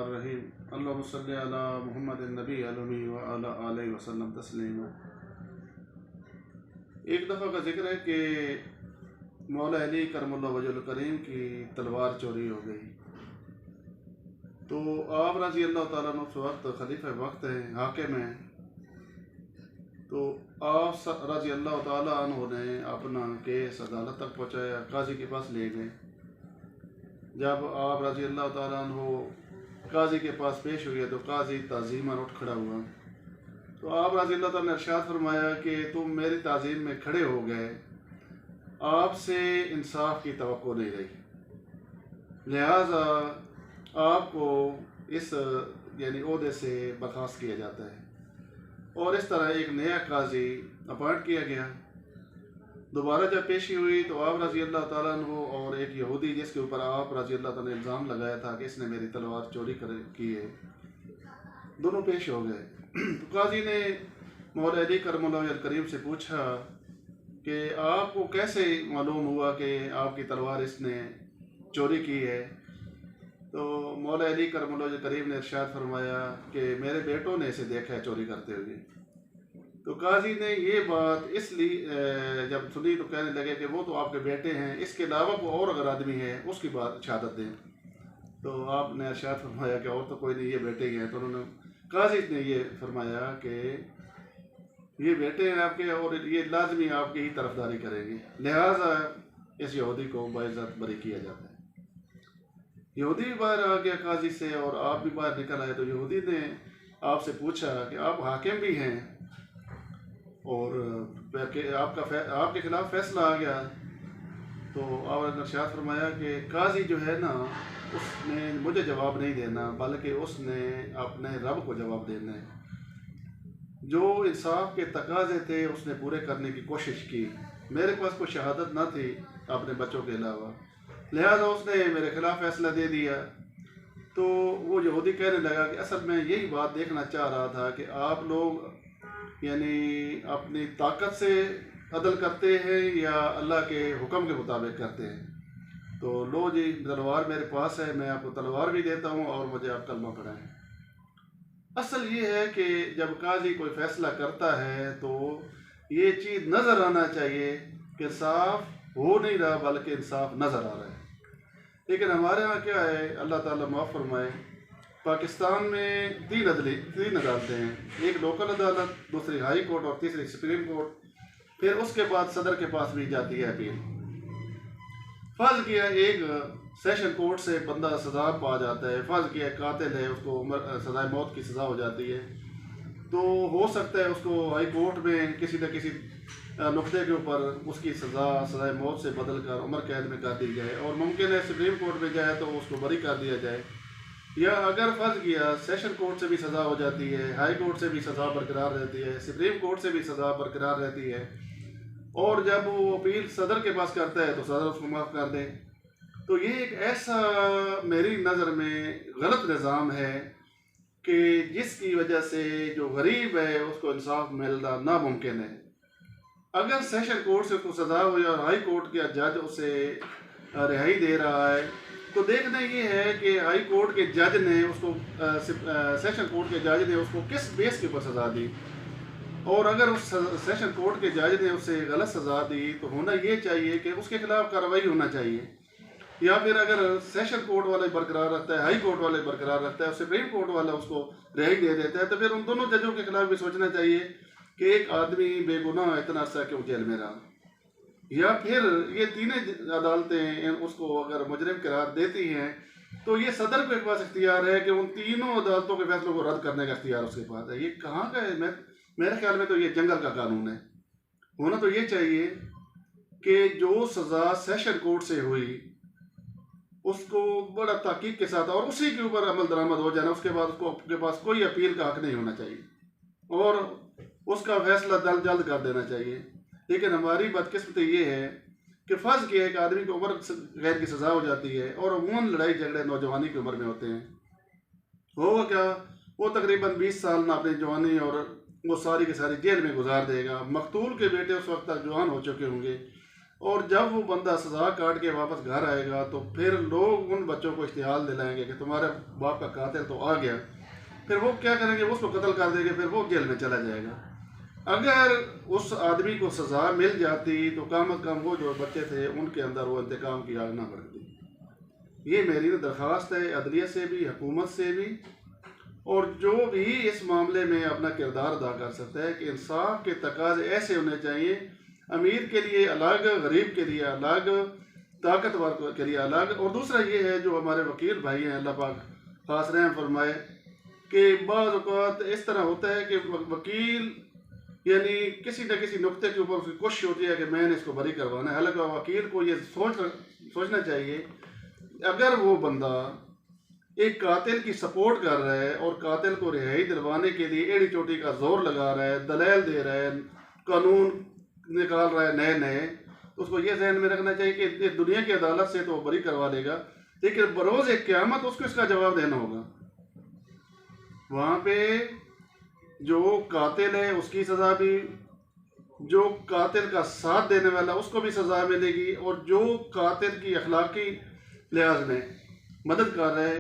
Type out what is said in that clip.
الرحیم اللہم صلی علی محمد النبی المی وعلی آلہ وسلم تسلیما۔ ایک دفعہ کا ذکر ہے کہ مولا علی کرم اللہ وجہ الکریم کی تلوار چوری ہو گئی، تو آپ رضی اللہ تعالیٰ عنہ اس وقت خلیفہ وقت ہیں، حاکم ہیں، تو آپ رضی اللہ تعالیٰ عنہ نے اپنا کیس عدالت تک پہنچایا، قاضی کے پاس لے گئے۔ جب آپ رضی اللہ تعالیٰ عنہ قاضی کے پاس پیش ہوئے تو قاضی تعظیماً اٹھ کھڑا ہوا، تو آپ رضی اللہ تعالیٰ نے ارشاد فرمایا کہ تم میری تعظیم میں کھڑے ہو گئے، آپ سے انصاف کی توقع نہیں رہی، لہٰذا آپ کو اس عہدے سے برخاست کیا جاتا ہے۔ اور اس طرح ایک نیا قاضی اپائنٹ کیا گیا۔ دوبارہ جب پیشی ہوئی تو آپ رضی اللہ تعالیٰ عنہ اور ایک یہودی جس کے اوپر آپ رضی اللہ تعالیٰ نے الزام لگایا تھا کہ اس نے میری تلوار چوری کی ہے، دونوں پیش ہو گئے۔ تو قاضی نے مولا علی کرم اللہ وجہ الکریم سے پوچھا کہ آپ کو کیسے معلوم ہوا کہ آپ کی تلوار اس نے چوری کی ہے؟ تو مولا علی کرم اللہ وجہ الکریم نے ارشاد فرمایا کہ میرے بیٹوں نے اسے دیکھا ہے چوری کرتے ہوئے۔ تو قاضی نے یہ بات اس لیے جب سنی تو کہنے لگے کہ وہ تو آپ کے بیٹے ہیں، اس کے علاوہ کوئی اور اگر آدمی ہے اس کی بات شہادت دیں۔ تو آپ نے ارشاد فرمایا کہ اور تو کوئی نہیں، یہ بیٹے ہی ہیں۔ تو انہوں نے قاضی نے یہ فرمایا کہ یہ بیٹے ہیں آپ کے اور یہ لازمی آپ کی ہی طرفداری کریں گے، لہٰذا اس یہودی کو باعزت بری کیا جاتا ہے۔ یہودی بھی باہر آ گیا قاضی سے اور آپ بھی باہر نکل آئے، تو یہودی نے آپ سے پوچھا کہ آپ حاکم بھی ہیں اور آپ کے خلاف فیصلہ آ گیا، تو آپ نے ارشاد فرمایا کہ قاضی جو ہے نا اس نے مجھے جواب نہیں دینا بلکہ اس نے اپنے رب کو جواب دینا ہے۔ جو انصاف کے تقاضے تھے اس نے پورے کرنے کی کوشش کی، میرے پاس کوئی شہادت نہ تھی اپنے بچوں کے علاوہ، لہذا اس نے میرے خلاف فیصلہ دے دیا۔ تو وہ یہودی کہنے لگا کہ اصل میں یہی بات دیکھنا چاہ رہا تھا کہ آپ لوگ اپنی طاقت سے عدل کرتے ہیں یا اللہ کے حکم کے مطابق کرتے ہیں۔ تو لو جی تلوار میرے پاس ہے، میں آپ کو تلوار بھی دیتا ہوں اور مجھے آپ کلمہ پڑھائیں۔ اصل یہ ہے کہ جب قاضی کوئی فیصلہ کرتا ہے تو یہ چیز نظر آنا چاہیے کہ انصاف ہو نہیں رہا بلکہ انصاف نظر آ رہا ہے۔ لیکن ہمارے ہاں کیا ہے، اللہ تعالیٰ معاف فرمائے، پاکستان میں تین عدالتیں ہیں، ایک لوکل عدالت، دوسری ہائی کورٹ اور تیسری سپریم کورٹ، پھر اس کے بعد صدر کے پاس بھی جاتی ہے اپیل۔ فرض کیا ایک سیشن کورٹ سے بندہ سزا پا جاتا ہے، فرض کیا قاتل ہے اس کو سزائے موت کی سزا ہو جاتی ہے، تو ہو سکتا ہے اس کو ہائی کورٹ میں کسی نہ کسی نقطے کے اوپر اس کی سزائے موت سے بدل کر عمر قید میں کر دی جائے، اور ممکن ہے سپریم کورٹ میں جائے تو اس کو بری کر دیا جائے، یا اگر فرض کیا سیشن کورٹ سے بھی سزا ہو جاتی ہے، ہائی کورٹ سے بھی سزا برقرار رہتی ہے، سپریم کورٹ سے بھی سزا برقرار رہتی ہے، اور جب وہ اپیل صدر کے پاس کرتا ہے تو صدر اس کو معاف کر دے۔ تو یہ ایک ایسا میری نظر میں غلط نظام ہے کہ جس کی وجہ سے جو غریب ہے اس کو انصاف ملنا ناممکن ہے۔ اگر سیشن کورٹ سے اس کو سزا ہوئی اور ہائی کورٹ کا جج اسے رہائی دے رہا ہے تو دیکھنا یہ ہے کہ ہائی کورٹ کے جج نے اس کو سیشن کورٹ کے جج نے اس کو کس بیس کے اوپر سزا دی، اور اگر اس سیشن کورٹ کے جج نے اسے غلط سزا دی تو ہونا یہ چاہیے کہ اس کے خلاف کارروائی ہونا چاہیے، یا پھر اگر سیشن کورٹ والا برقرار رکھتا ہے، ہائی کورٹ والے برقرار رکھتا ہے اور سپریم کورٹ والا اس کو رہائی دے دیتا ہے، تو پھر ان دونوں ججوں کے خلاف بھی سوچنا چاہیے کہ ایک آدمی بے گناہ اتنا عرصہ کیوں جیل میں رہا، یا پھر یہ تینیں عدالتیں اس کو اگر مجرم قرار دیتی ہیں تو یہ صدر کے پاس اختیار ہے کہ ان تینوں عدالتوں کے فیصلوں کو رد کرنے کا اختیار اس کے پاس ہے۔ یہ کہاں کا ہے؟ میرے خیال میں تو یہ جنگل کا قانون ہے۔ ہونا تو یہ چاہیے کہ جو سزا سیشن کورٹ سے ہوئی اس کو بڑا تحقیق کے ساتھ اور اسی کے اوپر عمل درآمد ہو جانا، اس کے بعد اس کو کے پاس کوئی اپیل کا حق نہیں ہونا چاہیے اور اس کا فیصلہ جلد کر دینا چاہیے۔ لیکن ہماری بدقسمتی یہ ہے کہ فرض کیا ایک آدمی کو عمر قید کی سزا ہو جاتی ہے اور عموماً لڑائی جھگڑے نوجوانی کی عمر میں ہوتے ہیں، ہوگا کیا، وہ تقریباً 20 سال نہ اپنی جوانی اور وہ ساری کی ساری جیل میں گزار دے گا۔ مقتول کے بیٹے اس وقت تک جوان ہو چکے ہوں گے، اور جب وہ بندہ سزا کاٹ کے واپس گھر آئے گا تو پھر لوگ ان بچوں کو اشتعال دلائیں گے کہ تمہارے باپ کا قاتل تو آ گیا. پھر وہ کیا کریں گے؟ اس کو قتل کر دیں گے، پھر وہ جیل میں چلا جائے گا. اگر اس آدمی کو سزا مل جاتی تو کم از کم وہ جو بچے تھے ان کے اندر وہ انتقام کی آگ نہ بڑھتی. یہ میری درخواست ہے عدلیہ سے بھی، حکومت سے بھی، اور جو بھی اس معاملے میں اپنا کردار ادا کر سکتا ہے کہ انصاف کے تقاضے ایسے ہونے چاہیے، امیر کے لیے الگ، غریب کے لیے الگ، طاقتور کے لیے الگ. اور دوسرا یہ ہے جو ہمارے وکیل بھائی ہیں، اللہ پاک خاص رحم فرمائے، کہ بعض اوقات اس طرح ہوتا ہے کہ وکیل یعنی کسی نہ کسی نقطے کے اوپر اس کی کوشش ہوتی ہے کہ میں نے اس کو بری کروانا ہے. حالانکہ وکیل کو یہ سوچنا چاہیے اگر وہ بندہ ایک قاتل کی سپورٹ کر رہا ہے اور قاتل کو رہائی دلوانے کے لیے ایڑی چوٹی کا زور لگا رہا ہے، دلائل دے رہا ہے، قانون نکال رہا ہے نئے نئے، تو اس کو یہ ذہن میں رکھنا چاہیے کہ دنیا کی عدالت سے تو وہ بری کروا لے گا، لیکن بروز قیامت اس کو اس کا جواب دینا ہوگا. وہاں پہ جو قاتل ہے اس کی سزا بھی، جو قاتل کا ساتھ دینے والا اس کو بھی سزا ملے گی، اور جو قاتل کی اخلاقی لحاظ میں مدد کر رہا ہے